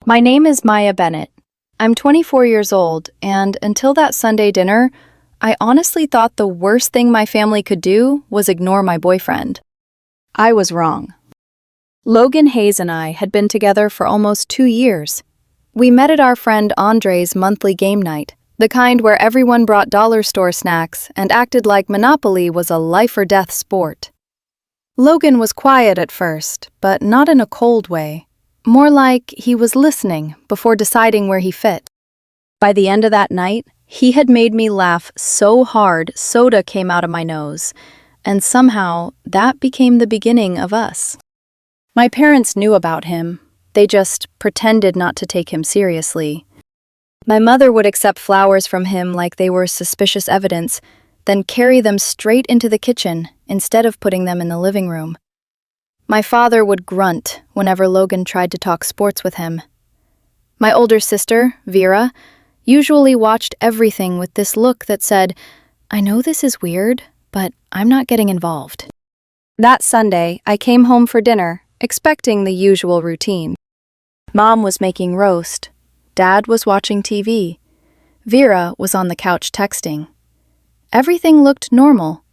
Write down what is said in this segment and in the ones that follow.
My name is Maya Bennett. I'm 24 years old, and until that Sunday dinner, I honestly thought the worst thing my family could do was ignore my boyfriend. I was wrong. Logan Hayes and I had been together for almost 2 years. We met at our friend Andre's monthly game night, the kind where everyone brought dollar store snacks and acted like Monopoly was a life-or-death sport. Logan was quiet at first, but not in a cold way. More like he was listening before deciding where he fit. By the end of that night, he had made me laugh so hard soda came out of my nose, and somehow that became the beginning of us. My parents knew about him. They just pretended not to take him seriously. My mother would accept flowers from him like they were suspicious evidence, then carry them straight into the kitchen instead of putting them in the living room. My father would grunt whenever Logan tried to talk sports with him. My older sister, Vera, usually watched everything with this look that said, "I know this is weird, but I'm not getting involved." That Sunday, I came home for dinner, expecting the usual routine. Mom was making roast. Dad was watching TV. Vera was on the couch texting. Everything looked normal,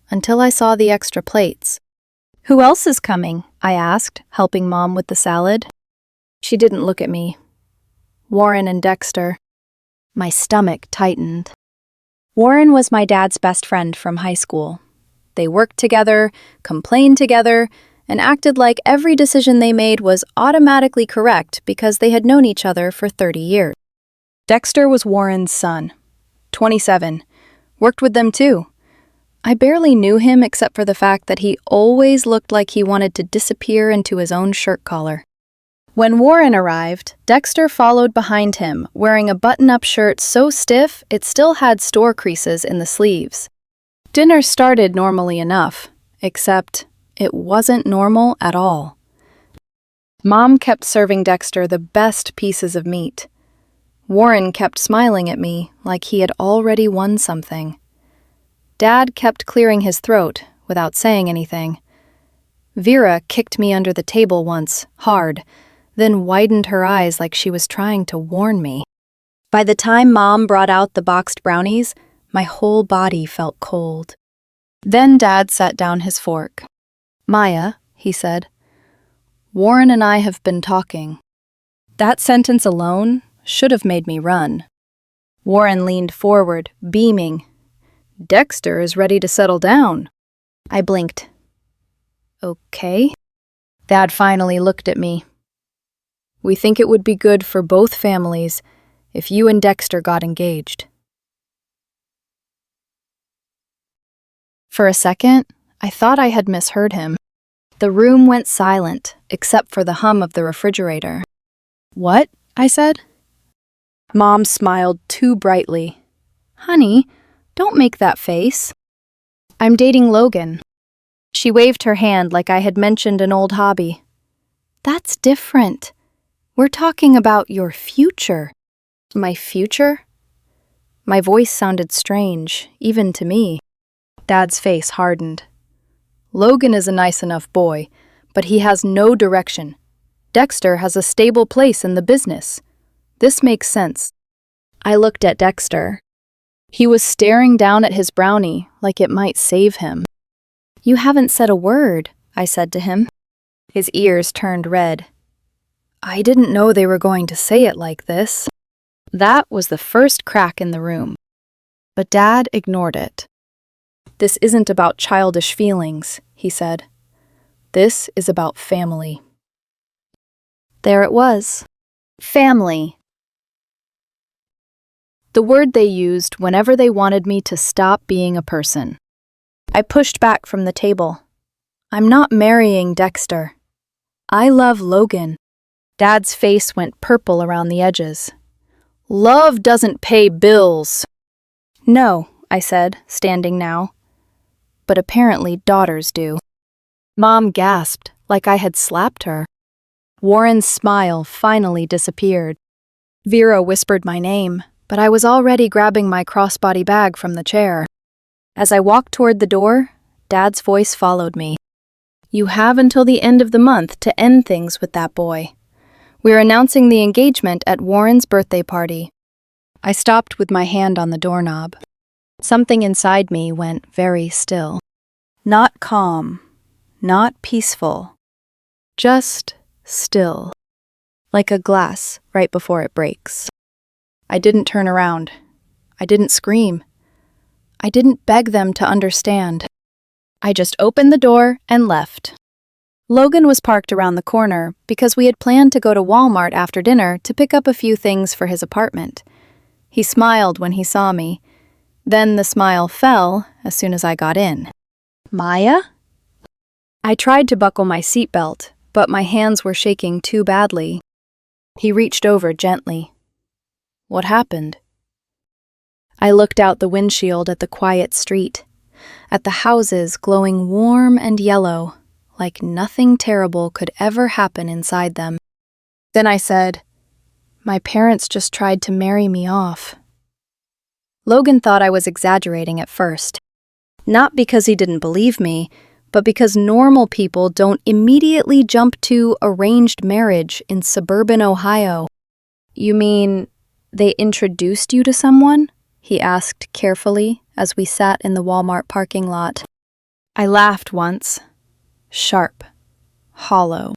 until I saw the extra plates. "Who else is coming?" I asked, helping Mom with the salad. She didn't look at me. "Warren and Dexter." My stomach tightened. Warren was my dad's best friend from high school. They worked together, complained together, and acted like every decision they made was automatically correct because they had known each other for 30 years. Dexter was Warren's son, 27, worked with them too. I barely knew him except for the fact that he always looked like he wanted to disappear into his own shirt collar. When Warren arrived, Dexter followed behind him, wearing a button-up shirt so stiff it still had store creases in the sleeves. Dinner started normally enough, except it wasn't normal at all. Mom kept serving Dexter the best pieces of meat. Warren kept smiling at me like he had already won something. Dad kept clearing his throat without saying anything. Vera kicked me under the table once, hard, then widened her eyes like she was trying to warn me. By the time Mom brought out the boxed brownies, my whole body felt cold. Then Dad set down his fork. "Maya," he said, "Warren and I have been talking." That sentence alone should have made me run. Warren leaned forward, beaming. "Dexter is ready to settle down." I blinked. "Okay." Dad finally looked at me. "We think it would be good for both families if you and Dexter got engaged." For a second, I thought I had misheard him. The room went silent, except for the hum of the refrigerator. "What?" I said. Mom smiled too brightly. "Honey, don't make that face." "I'm dating Logan." She waved her hand like I had mentioned an old hobby. "That's different. We're talking about your future." "My future?" My voice sounded strange, even to me. Dad's face hardened. "Logan is a nice enough boy, but he has no direction. Dexter has a stable place in the business. This makes sense." I looked at Dexter. He was staring down at his brownie like it might save him. "You haven't said a word," I said to him. His ears turned red. I didn't know they were going to say it like this. That was the first crack in the room. But Dad ignored it. "This isn't about childish feelings," he said. "This is about family." There it was. Family. The word they used whenever they wanted me to stop being a person. I pushed back from the table. "I'm not marrying Dexter. I love Logan." Dad's face went purple around the edges. "Love doesn't pay bills." "No," I said, standing now. "But apparently daughters do." Mom gasped, like I had slapped her. Warren's smile finally disappeared. Vera whispered my name, but I was already grabbing my crossbody bag from the chair. As I walked toward the door, Dad's voice followed me. "You have until the end of the month to end things with that boy. We're announcing the engagement at Warren's birthday party. I stopped with my hand on the doorknob. Something inside me went very still. Not calm, not peaceful, just still, like a glass right before it breaks. I didn't turn around. I didn't scream. I didn't beg them to understand. I just opened the door and left. Logan was parked around the corner because we had planned to go to Walmart after dinner to pick up a few things for his apartment. He smiled when he saw me. Then the smile fell as soon as I got in. Maya? I tried to buckle my seatbelt, but my hands were shaking too badly. He reached over gently. What happened? I looked out the windshield at the quiet street, at the houses glowing warm and yellow, like nothing terrible could ever happen inside them. Then I said, my parents just tried to marry me off. Logan thought I was exaggerating at first. Not because he didn't believe me, but because normal people don't immediately jump to arranged marriage in suburban Ohio. You mean they introduced you to someone? He asked carefully as we sat in the Walmart parking lot. I laughed once. Sharp. Hollow.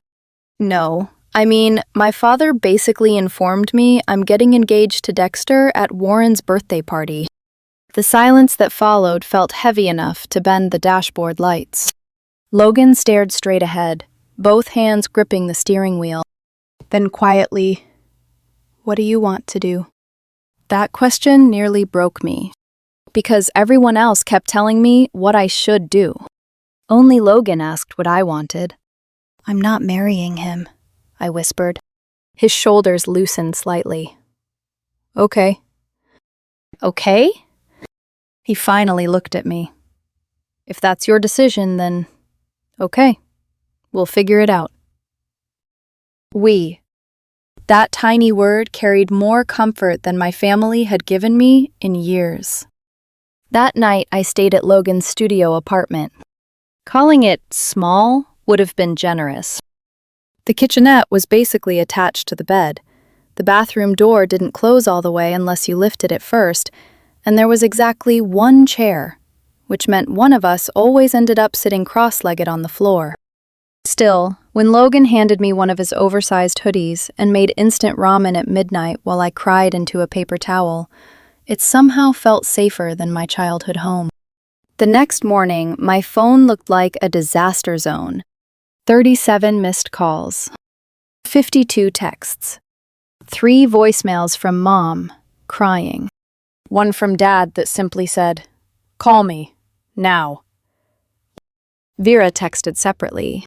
No, I mean, my father basically informed me I'm getting engaged to Dexter at Warren's birthday party. The silence that followed felt heavy enough to bend the dashboard lights. Logan stared straight ahead, both hands gripping the steering wheel. Then quietly, what do you want to do? That question nearly broke me, because everyone else kept telling me what I should do. Only Logan asked what I wanted. I'm not marrying him, I whispered. His shoulders loosened slightly. Okay. Okay? He finally looked at me. If that's your decision, then okay. We'll figure it out. We. That tiny word carried more comfort than my family had given me in years. That night, I stayed at Logan's studio apartment. Calling it small would have been generous. The kitchenette was basically attached to the bed. The bathroom door didn't close all the way unless you lifted it first, and there was exactly one chair, which meant one of us always ended up sitting cross-legged on the floor. Still, when Logan handed me one of his oversized hoodies and made instant ramen at midnight while I cried into a paper towel, it somehow felt safer than my childhood home. The next morning, my phone looked like a disaster zone. 37 missed calls, 52 texts, 3 voicemails from Mom, crying, one from Dad that simply said, "Call me, now." Vera texted separately.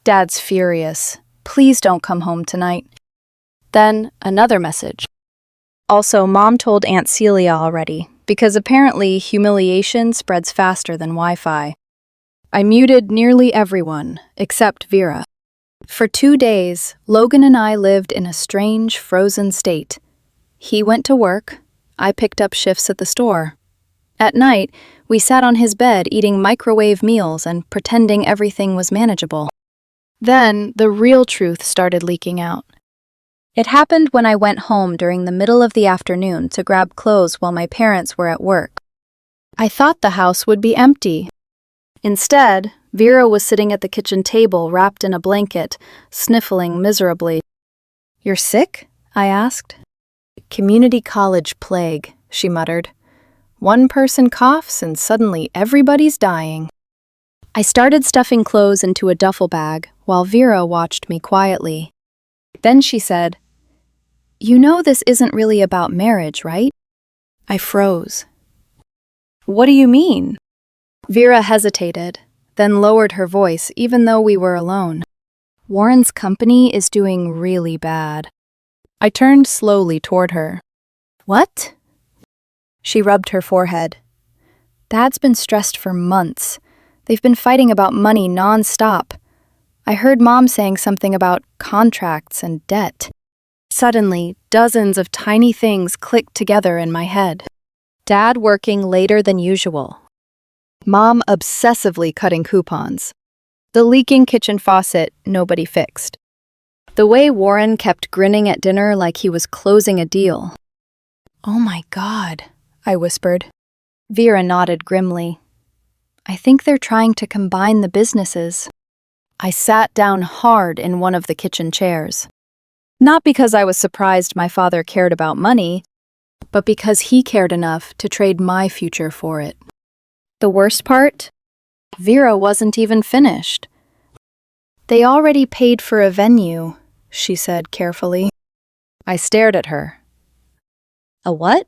"Dad's furious. Please don't come home tonight." Then another message. Also, Mom told Aunt Celia already, because apparently humiliation spreads faster than Wi-Fi. I muted nearly everyone, except Vera. For 2 days, Logan and I lived in a strange, frozen state. He went to work. I picked up shifts at the store. At night, we sat on his bed eating microwave meals and pretending everything was manageable. Then, the real truth started leaking out. It happened when I went home during the middle of the afternoon to grab clothes while my parents were at work. I thought the house would be empty. Instead, Vera was sitting at the kitchen table wrapped in a blanket, sniffling miserably. "You're sick?" I asked. "Community college plague," she muttered. "One person coughs and suddenly everybody's dying." I started stuffing clothes into a duffel bag while Vera watched me quietly. Then she said, "You know this isn't really about marriage, right?" I froze. "What do you mean?" Vera hesitated, then lowered her voice even though we were alone. "Warren's company is doing really bad." I turned slowly toward her. "What?" She rubbed her forehead. "Dad's been stressed for months. They've been fighting about money non-stop. I heard Mom saying something about contracts and debt." Suddenly, dozens of tiny things clicked together in my head. Dad working later than usual. Mom obsessively cutting coupons. The leaking kitchen faucet nobody fixed. The way Warren kept grinning at dinner like he was closing a deal. "Oh my God," I whispered. Vera nodded grimly. "I think they're trying to combine the businesses." I sat down hard in one of the kitchen chairs. Not because I was surprised my father cared about money, but because he cared enough to trade my future for it. The worst part? Vera wasn't even finished. "They already paid for a venue," she said carefully. I stared at her. "A what?"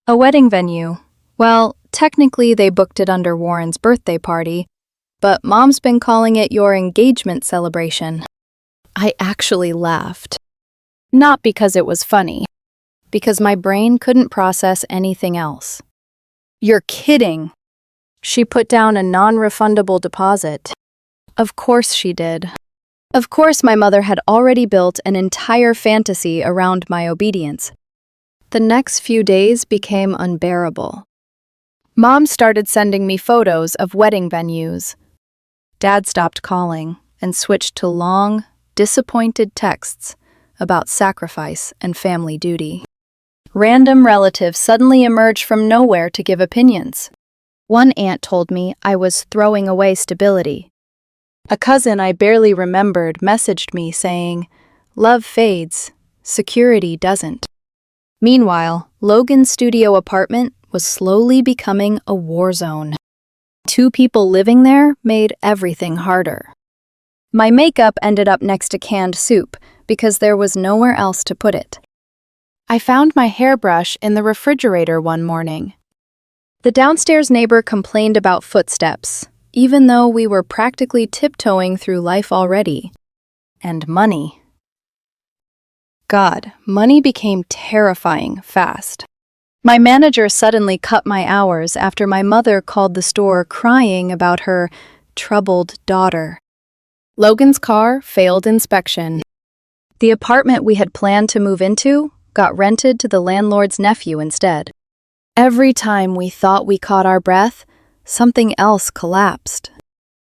"A wedding venue. Well, technically they booked it under Warren's birthday party, but Mom's been calling it your engagement celebration." I actually laughed. Not because it was funny, because my brain couldn't process anything else. "You're kidding." She put down a non-refundable deposit. Of course she did. Of course my mother had already built an entire fantasy around my obedience. The next few days became unbearable. Mom started sending me photos of wedding venues. Dad stopped calling and switched to long, disappointed texts about sacrifice and family duty. Random relatives suddenly emerged from nowhere to give opinions. One aunt told me I was throwing away stability. A cousin I barely remembered messaged me saying, "Love fades, security doesn't." Meanwhile, Logan's studio apartment was slowly becoming a war zone. 2 people living there made everything harder. My makeup ended up next to canned soup because there was nowhere else to put it. I found my hairbrush in the refrigerator one morning. The downstairs neighbor complained about footsteps, even though we were practically tiptoeing through life already. And money. God, money became terrifying fast. My manager suddenly cut my hours after my mother called the store crying about her troubled daughter. Logan's car failed inspection. The apartment we had planned to move into got rented to the landlord's nephew instead. Every time we thought we caught our breath, something else collapsed.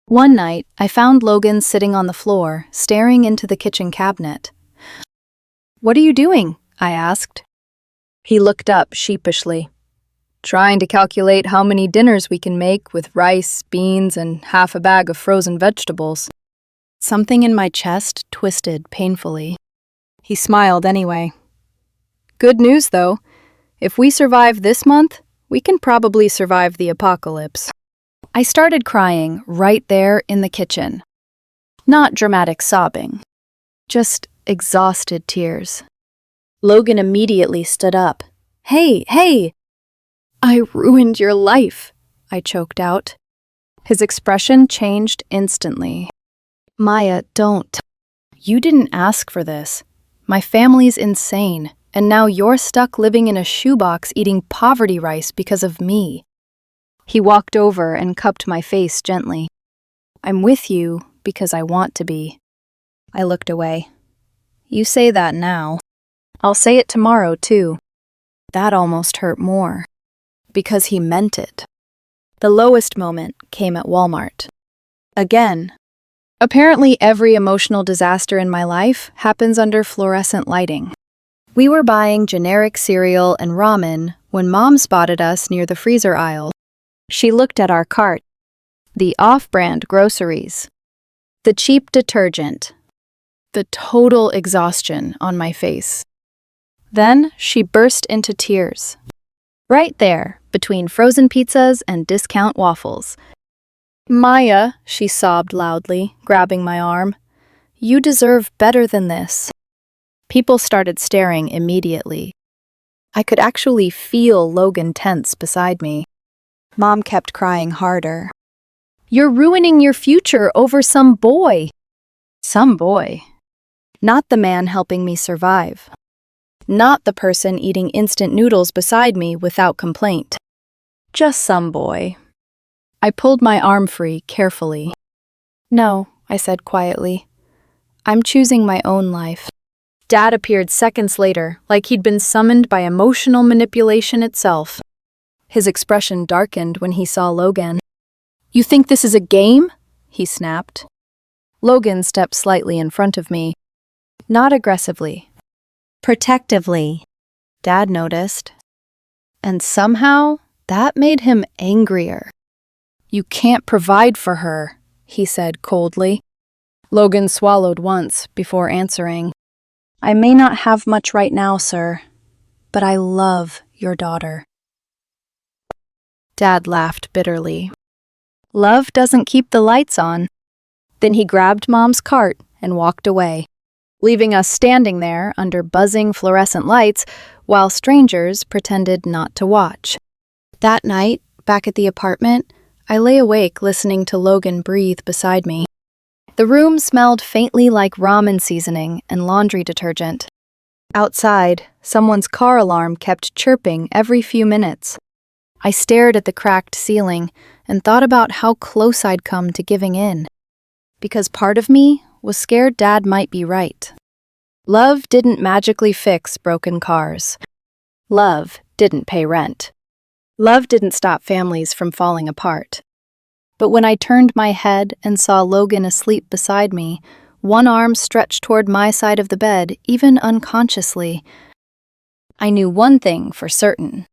One night, I found Logan sitting on the floor, staring into the kitchen cabinet. "What are you doing?" I asked. He looked up sheepishly. "Trying to calculate how many dinners we can make with rice, beans, and half a bag of frozen vegetables." Something in my chest twisted painfully. He smiled anyway. "Good news, though. If we survive this month, we can probably survive the apocalypse." I started crying right there in the kitchen. Not dramatic sobbing, just exhausted tears. Logan immediately stood up. Hey! "I ruined your life," I choked out. His expression changed instantly. "Maya, don't. You didn't ask for this. My family's insane, and now you're stuck living in a shoebox eating poverty rice because of me." He walked over and cupped my face gently. "I'm with you because I want to be." I looked away. "You say that now. I'll say it tomorrow, too." That almost hurt more, because he meant it. The lowest moment came at Walmart. Again. Apparently every emotional disaster in my life happens under fluorescent lighting. We were buying generic cereal and ramen when Mom spotted us near the freezer aisle. She looked at our cart, the off-brand groceries, the cheap detergent, the total exhaustion on my face. Then she burst into tears. Right there, between frozen pizzas and discount waffles. "Maya," she sobbed loudly, grabbing my arm, "you deserve better than this." People started staring immediately. I could actually feel Logan tense beside me. Mom kept crying harder. "You're ruining your future over some boy." Some boy. Not the man helping me survive. Not the person eating instant noodles beside me without complaint. Just some boy. I pulled my arm free carefully. "No," I said quietly. "I'm choosing my own life." Dad appeared seconds later, like he'd been summoned by emotional manipulation itself. His expression darkened when he saw Logan. "You think this is a game?" he snapped. Logan stepped slightly in front of me, not aggressively. Protectively, Dad noticed. And somehow, that made him angrier. "You can't provide for her," he said coldly. Logan swallowed once before answering. "I may not have much right now, sir, but I love your daughter." Dad laughed bitterly. "Love doesn't keep the lights on." Then he grabbed Mom's cart and walked away, leaving us standing there under buzzing fluorescent lights while strangers pretended not to watch. That night, back at the apartment, I lay awake listening to Logan breathe beside me. The room smelled faintly like ramen seasoning and laundry detergent. Outside, someone's car alarm kept chirping every few minutes. I stared at the cracked ceiling and thought about how close I'd come to giving in. Because part of me was scared Dad might be right. Love didn't magically fix broken cars. Love didn't pay rent. Love didn't stop families from falling apart. But when I turned my head and saw Logan asleep beside me, one arm stretched toward my side of the bed, even unconsciously, I knew one thing for certain.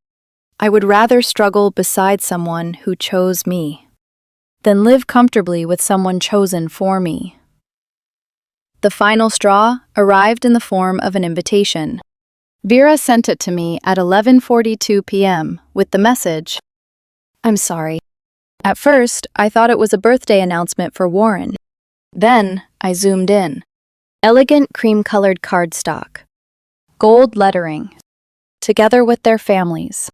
I would rather struggle beside someone who chose me than live comfortably with someone chosen for me. The final straw arrived in the form of an invitation. Vera sent it to me at 11:42 p.m. with the message, "I'm sorry." At first, I thought it was a birthday announcement for Warren. Then, I zoomed in. Elegant cream-colored cardstock. Gold lettering. Together with their families.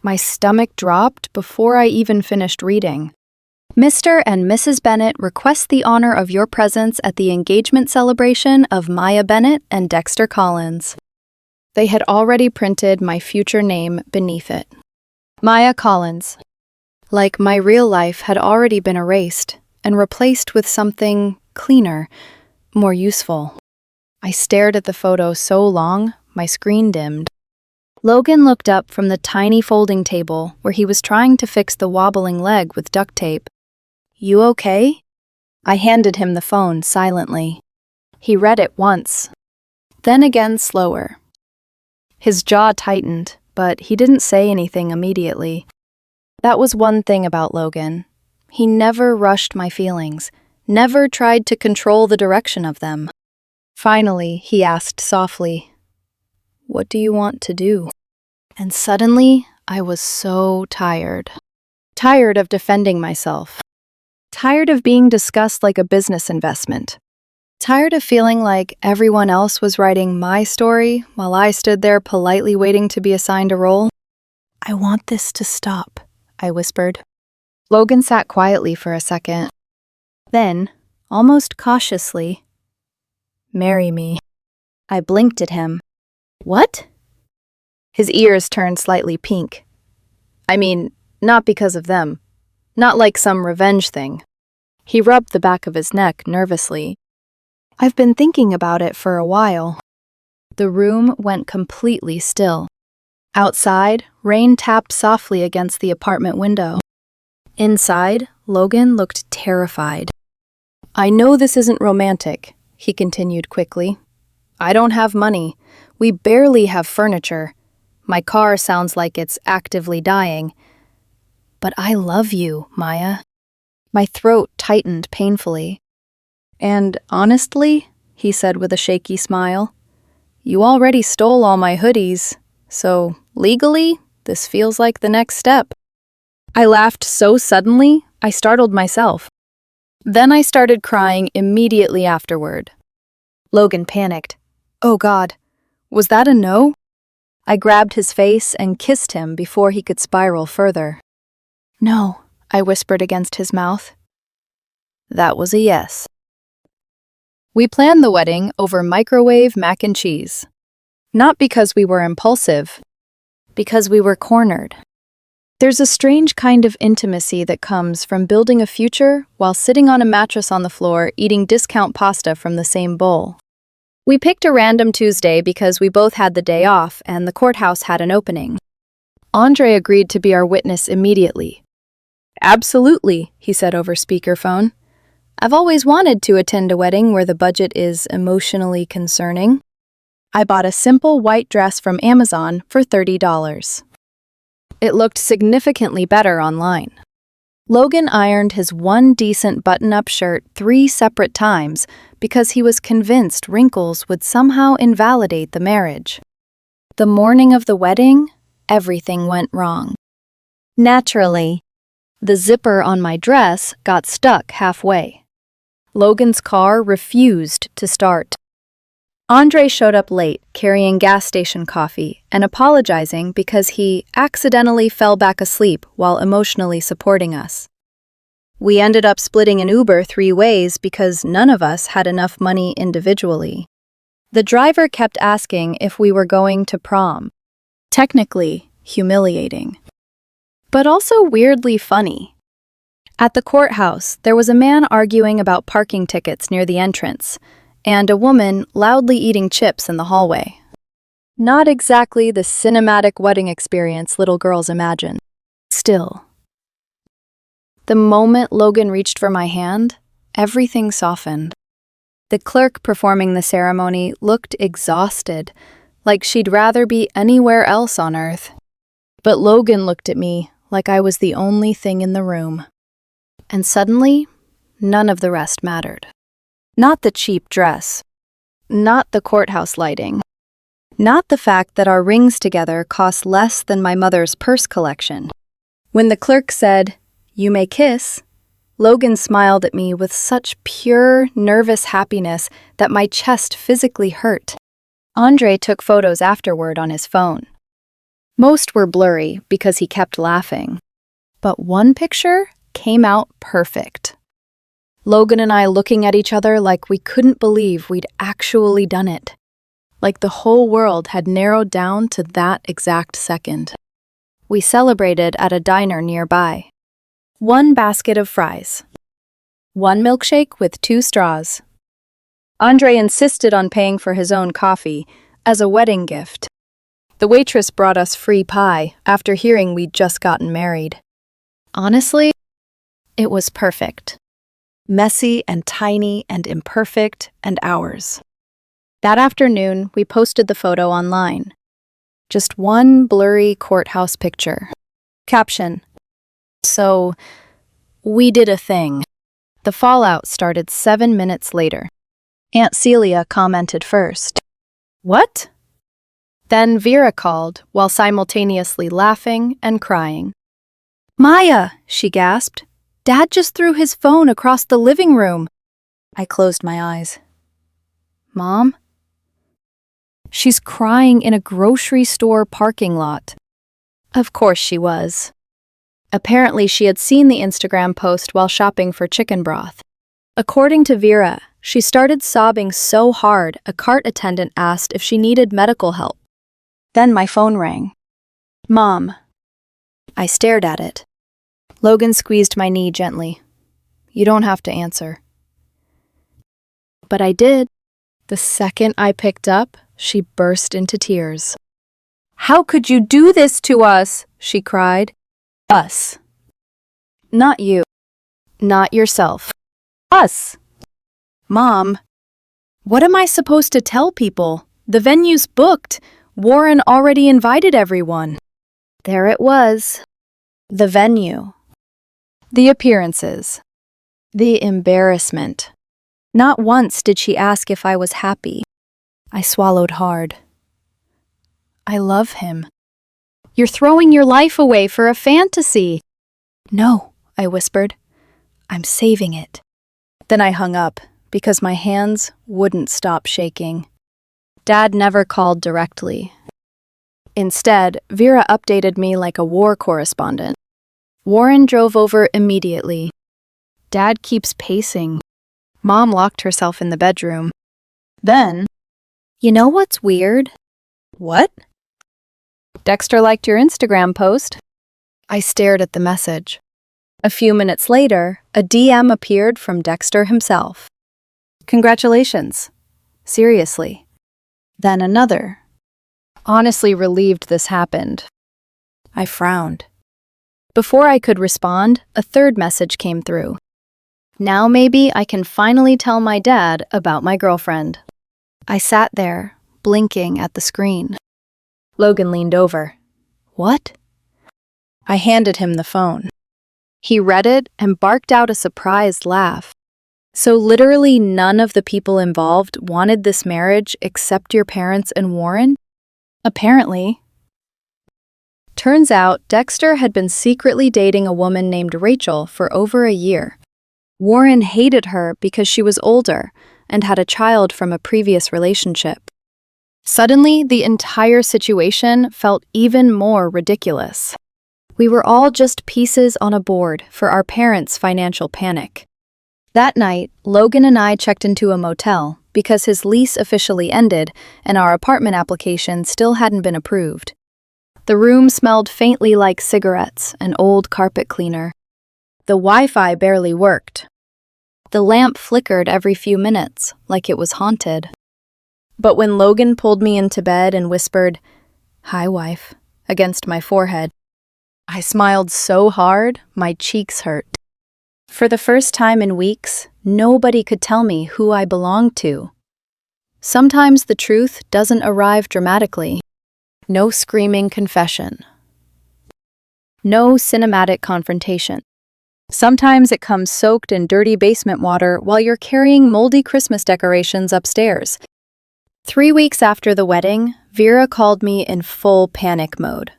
My stomach dropped before I even finished reading. "Mr. and Mrs. Bennett request the honor of your presence at the engagement celebration of Maya Bennett and Dexter Collins." They had already printed my future name beneath it. Maya Collins. Like my real life had already been erased and replaced with something cleaner, more useful. I stared at the photo so long, my screen dimmed. Logan looked up from the tiny folding table where he was trying to fix the wobbling leg with duct tape. "You okay?" I handed him the phone silently. He read it once, then again slower. His jaw tightened, but he didn't say anything immediately. That was one thing about Logan. He never rushed my feelings, never tried to control the direction of them. Finally, he asked softly, "What do you want to do?" And suddenly, I was so tired. Tired of defending myself. Tired of being discussed like a business investment. Tired of feeling like everyone else was writing my story while I stood there politely waiting to be assigned a role. "I want this to stop," I whispered. Logan sat quietly for a second. Then, almost cautiously, "Marry me." I blinked at him. "What?" His ears turned slightly pink. I mean, not because of them. Not like some revenge thing. He rubbed the back of his neck nervously. "I've been thinking about it for a while." The room went completely still. Outside, rain tapped softly against the apartment window. Inside, Logan looked terrified. "I know this isn't romantic," he continued quickly. "I don't have money. We barely have furniture. My car sounds like it's actively dying. But I love you, Maya." My throat tightened painfully. "And honestly," he said with a shaky smile, "you already stole all my hoodies, so legally, this feels like the next step." I laughed so suddenly, I startled myself. Then I started crying immediately afterward. Logan panicked. "Oh God, was that a no?" I grabbed his face and kissed him before he could spiral further. "No," I whispered against his mouth. That was a yes. We planned the wedding over microwave mac and cheese. Not because we were impulsive, because we were cornered. There's a strange kind of intimacy that comes from building a future while sitting on a mattress on the floor eating discount pasta from the same bowl. We picked a random Tuesday because we both had the day off and the courthouse had an opening. Andre agreed to be our witness immediately. "Absolutely," he said over speakerphone. I've always wanted to attend a wedding where the budget is emotionally concerning. I bought a simple white dress from Amazon for $30. It looked significantly better online. Logan ironed his one decent button-up shirt 3 separate times because he was convinced wrinkles would somehow invalidate the marriage. The morning of the wedding, everything went wrong. Naturally, the zipper on my dress got stuck halfway. Logan's car refused to start. Andre showed up late, carrying gas station coffee and apologizing because he accidentally fell back asleep while emotionally supporting us. We ended up splitting an Uber 3 ways because none of us had enough money individually. The driver kept asking if we were going to prom. Technically humiliating, but also weirdly funny. At the courthouse, there was a man arguing about parking tickets near the entrance, and a woman loudly eating chips in the hallway. Not exactly the cinematic wedding experience little girls imagine. Still, the moment Logan reached for my hand, everything softened. The clerk performing the ceremony looked exhausted, like she'd rather be anywhere else on earth. But Logan looked at me like I was the only thing in the room. And suddenly, none of the rest mattered. Not the cheap dress. Not the courthouse lighting. Not the fact that our rings together cost less than my mother's purse collection. When the clerk said, "You may kiss," Logan smiled at me with such pure, nervous happiness that my chest physically hurt. Andre took photos afterward on his phone. Most were blurry because he kept laughing. But one picture came out perfect. Logan and I looking at each other like we couldn't believe we'd actually done it. Like the whole world had narrowed down to that exact second. We celebrated at a diner nearby. 1 basket of fries. 1 milkshake with 2 straws. Andre insisted on paying for his own coffee as a wedding gift. The waitress brought us free pie after hearing we'd just gotten married. Honestly, it was perfect. Messy and tiny and imperfect and ours. That afternoon, we posted the photo online. Just one blurry courthouse picture. Caption: "So, we did a thing." The fallout started 7 minutes later. Aunt Celia commented first. "What?" Then Vera called while simultaneously laughing and crying. "Maya," she gasped. "Dad just threw his phone across the living room." I closed my eyes. "Mom?" "She's crying in a grocery store parking lot." Of course she was. Apparently she had seen the Instagram post while shopping for chicken broth. According to Vera, she started sobbing so hard a cart attendant asked if she needed medical help. Then my phone rang. "Mom." I stared at it. Logan squeezed my knee gently. "You don't have to answer." But I did. The second I picked up, she burst into tears. "How could you do this to us?" she cried. "Us. Not you. Not yourself. Us." "Mom, what am I supposed to tell people? The venue's booked. Warren already invited everyone." There it was. The venue. The appearances. The embarrassment. Not once did she ask if I was happy. I swallowed hard. "I love him." "You're throwing your life away for a fantasy." "No," I whispered. "I'm saving it." Then I hung up because my hands wouldn't stop shaking. Dad never called directly. Instead, Vera updated me like a war correspondent. Warren drove over immediately. Dad keeps pacing. Mom locked herself in the bedroom. Then, "You know what's weird?" "What?" "Dexter liked your Instagram post." I stared at the message. A few minutes later, a DM appeared from Dexter himself. "Congratulations. Seriously." Then another. Honestly relieved this happened. I frowned. Before I could respond, a third message came through. Now maybe I can finally tell my dad about my girlfriend. I sat there, blinking at the screen. Logan leaned over. What? I handed him the phone. He read it and barked out a surprised laugh. So literally none of the people involved wanted this marriage except your parents and Warren? Apparently. Turns out Dexter had been secretly dating a woman named Rachel for over a year. Warren hated her because she was older and had a child from a previous relationship. Suddenly, the entire situation felt even more ridiculous. We were all just pieces on a board for our parents' financial panic. That night, Logan and I checked into a motel because his lease officially ended and our apartment application still hadn't been approved. The room smelled faintly like cigarettes and old carpet cleaner. The Wi-Fi barely worked. The lamp flickered every few minutes, like it was haunted. But when Logan pulled me into bed and whispered, "Hi, wife," against my forehead, I smiled so hard, my cheeks hurt. For the first time in weeks, nobody could tell me who I belonged to. Sometimes the truth doesn't arrive dramatically. No screaming confession. No cinematic confrontation. Sometimes it comes soaked in dirty basement water while you're carrying moldy Christmas decorations upstairs. 3 weeks after the wedding, Vera called me in full panic mode.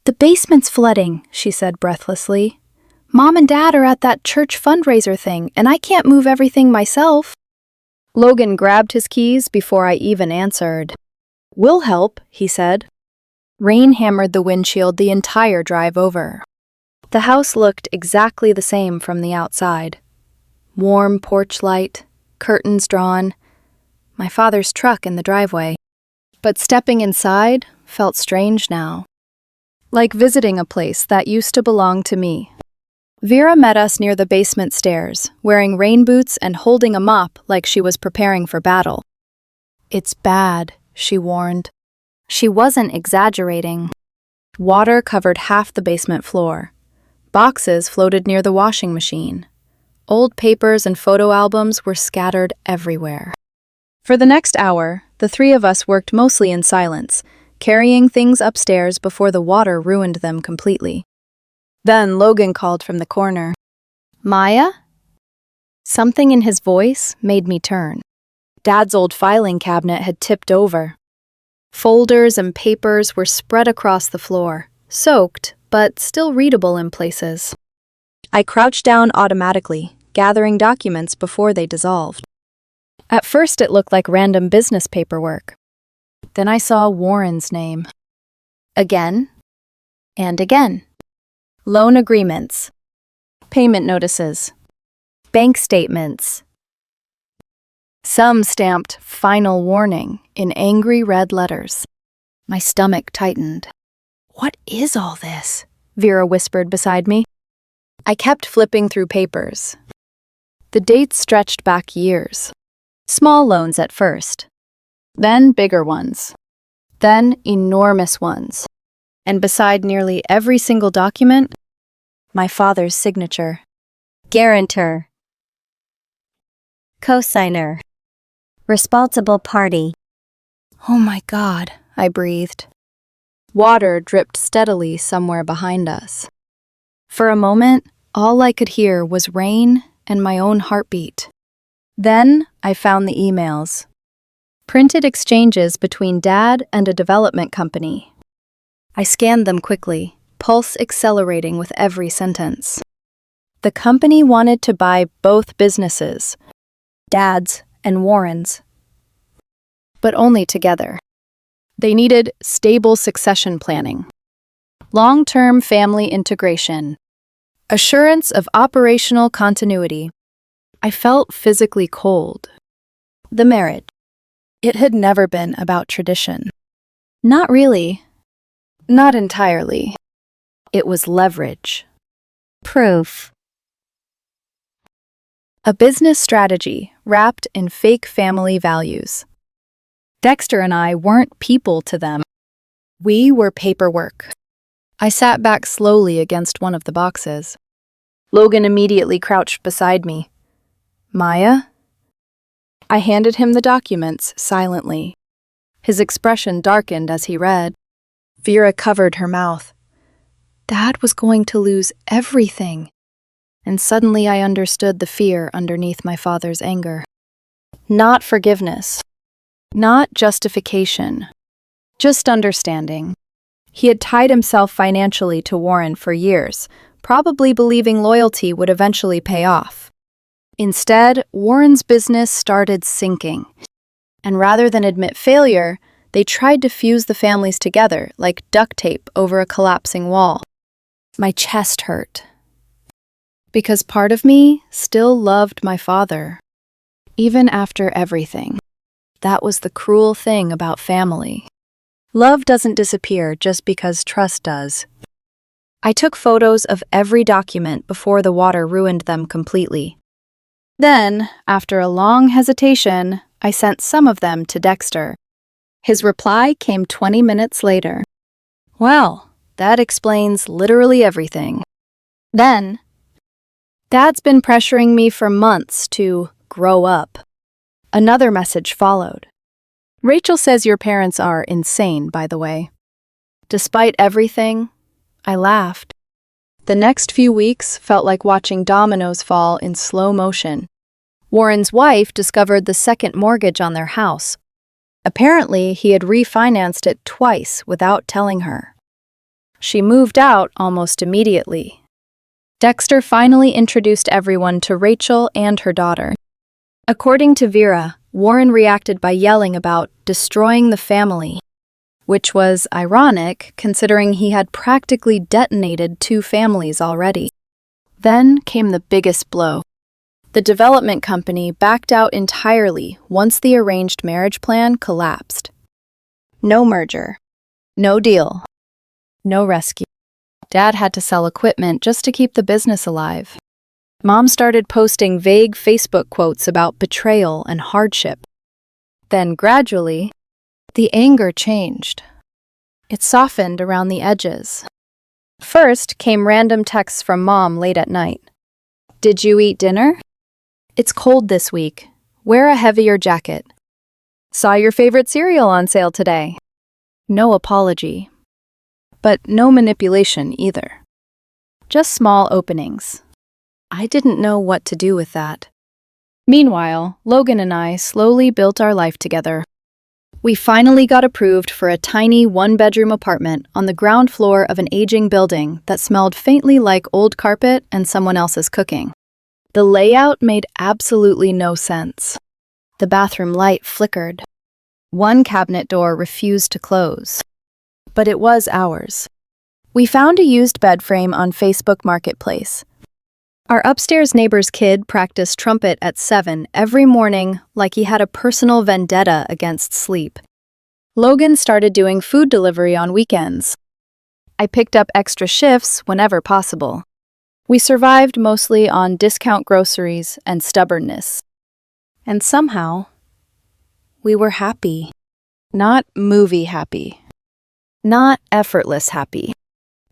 "The basement's flooding," she said breathlessly. "Mom and Dad are at that church fundraiser thing, and I can't move everything myself." Logan grabbed his keys before I even answered. "We'll help," he said. Rain hammered the windshield the entire drive over. The house looked exactly the same from the outside. Warm porch light, curtains drawn, my father's truck in the driveway. But stepping inside felt strange now. Like visiting a place that used to belong to me. Vera met us near the basement stairs, wearing rain boots and holding a mop like she was preparing for battle. "It's bad," she warned. She wasn't exaggerating. Water covered half the basement floor. Boxes floated near the washing machine. Old papers and photo albums were scattered everywhere. For the next hour, the three of us worked mostly in silence, carrying things upstairs before the water ruined them completely. Then Logan called from the corner. "Maya?" Something in his voice made me turn. Dad's old filing cabinet had tipped over. Folders and papers were spread across the floor, soaked, but still readable in places. I crouched down automatically, gathering documents before they dissolved. At first it looked like random business paperwork. Then I saw Warren's name. Again and again. Loan agreements, payment notices, bank statements. Some stamped "Final Warning" in angry red letters. My stomach tightened. "What is all this?" Vera whispered beside me. I kept flipping through papers. The dates stretched back years. Small loans at first. Then bigger ones. Then enormous ones. And beside nearly every single document, my father's signature. Guarantor. Cosigner. Responsible party. "Oh my God," I breathed. Water dripped steadily somewhere behind us. For a moment, all I could hear was rain and my own heartbeat. Then I found the emails. Printed exchanges between Dad and a development company. I scanned them quickly, pulse accelerating with every sentence. The company wanted to buy both businesses, Dad's and Warren's, but only together. They needed stable succession planning, long-term family integration, assurance of operational continuity. I felt physically cold. The marriage. It had never been about tradition. Not really. Not entirely. It was leverage. Proof. A business strategy wrapped in fake family values. Dexter and I weren't people to them. We were paperwork. I sat back slowly against one of the boxes. Logan immediately crouched beside me. Maya? I handed him the documents silently. His expression darkened as he read. Vera covered her mouth. Dad was going to lose everything. And suddenly I understood the fear underneath my father's anger. Not forgiveness. Not justification. Just understanding. He had tied himself financially to Warren for years, probably believing loyalty would eventually pay off. Instead, Warren's business started sinking. And rather than admit failure, they tried to fuse the families together like duct tape over a collapsing wall. My chest hurt. Because part of me still loved my father. Even after everything. That was the cruel thing about family. Love doesn't disappear just because trust does. I took photos of every document before the water ruined them completely. Then, after a long hesitation, I sent some of them to Dexter. His reply came 20 minutes later. Well, that explains literally everything. Then, Dad's been pressuring me for months to grow up. Another message followed. Rachel says your parents are insane, by the way. Despite everything, I laughed. The next few weeks felt like watching dominoes fall in slow motion. Warren's wife discovered the second mortgage on their house. Apparently, he had refinanced it twice without telling her. She moved out almost immediately. Dexter finally introduced everyone to Rachel and her daughter. According to Vera, Warren reacted by yelling about destroying the family, which was ironic considering he had practically detonated 2 families already. Then came the biggest blow. The development company backed out entirely once the arranged marriage plan collapsed. No merger. No deal. No rescue. Dad had to sell equipment just to keep the business alive. Mom started posting vague Facebook quotes about betrayal and hardship. Then gradually, the anger changed. It softened around the edges. First came random texts from Mom late at night. Did you eat dinner? It's cold this week. Wear a heavier jacket. Saw your favorite cereal on sale today. No apology. But no manipulation either. Just small openings. I didn't know what to do with that. Meanwhile, Logan and I slowly built our life together. We finally got approved for a tiny 1-bedroom apartment on the ground floor of an aging building that smelled faintly like old carpet and someone else's cooking. The layout made absolutely no sense. The bathroom light flickered. One cabinet door refused to close. But it was ours. We found a used bed frame on Facebook Marketplace. Our upstairs neighbor's kid practiced trumpet at 7 every morning like he had a personal vendetta against sleep. Logan started doing food delivery on weekends. I picked up extra shifts whenever possible. We survived mostly on discount groceries and stubbornness. And somehow, we were happy. Not movie happy. Not effortless happy.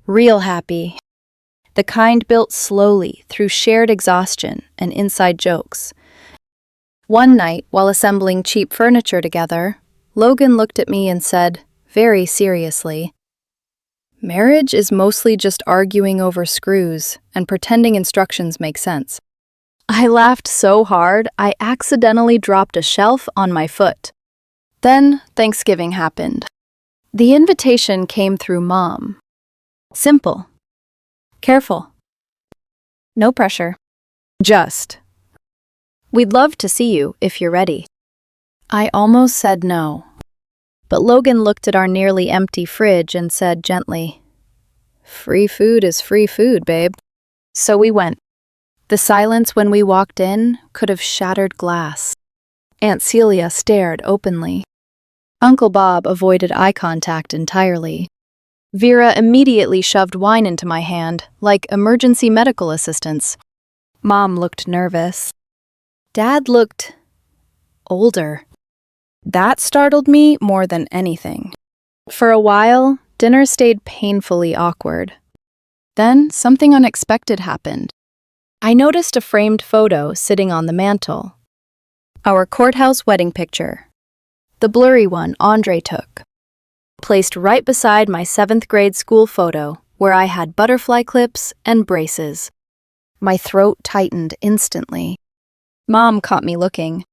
Real happy. The kind built slowly through shared exhaustion and inside jokes. One night, while assembling cheap furniture together, Logan looked at me and said, very seriously, "Marriage is mostly just arguing over screws and pretending instructions make sense." I laughed so hard, I accidentally dropped a shelf on my foot. Then Thanksgiving happened. The invitation came through Mom. Simple. Careful. No pressure. Just. We'd love to see you if you're ready. I almost said no. But Logan looked at our nearly empty fridge and said gently, "Free food is free food, babe." So we went. The silence when we walked in could have shattered glass. Aunt Celia stared openly. Uncle Bob avoided eye contact entirely. Vera immediately shoved wine into my hand, like emergency medical assistance. Mom looked nervous. Dad looked older. That startled me more than anything. For a while, dinner stayed painfully awkward. Then something unexpected happened. I noticed a framed photo sitting on the mantel. Our courthouse wedding picture. The blurry one Andre took. Placed right beside my 7th grade school photo, where I had butterfly clips and braces. My throat tightened instantly. Mom caught me looking.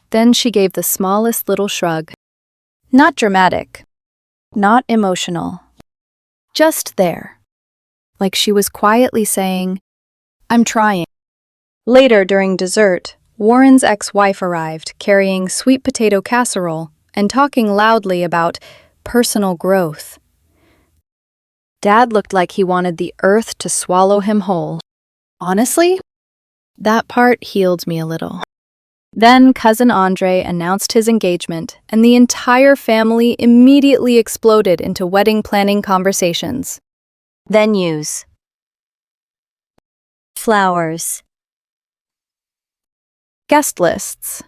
Then she gave the smallest little shrug. Not dramatic. Not emotional. Just there. Like she was quietly saying, I'm trying. Later during dessert, Warren's ex-wife arrived carrying sweet potato casserole and talking loudly about personal growth. Dad looked like he wanted the earth to swallow him whole. Honestly, that part healed me a little. Then cousin Andre announced his engagement, and the entire family immediately exploded into wedding planning conversations. Venues. Flowers. Guest lists.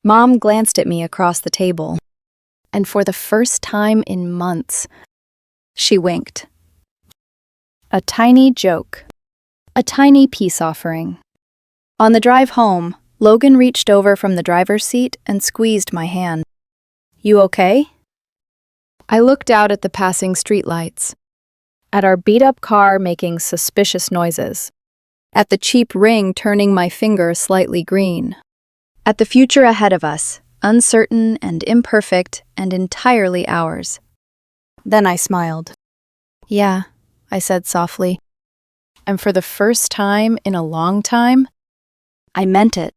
Mom glanced at me across the table, and for the first time in months, she winked. A tiny joke. A tiny peace offering. On the drive home, Logan reached over from the driver's seat and squeezed my hand. You okay? I looked out at the passing streetlights, at our beat-up car making suspicious noises, at the cheap ring turning my finger slightly green, at the future ahead of us, uncertain and imperfect and entirely ours. Then I smiled. Yeah, I said softly. And for the first time in a long time, I meant it.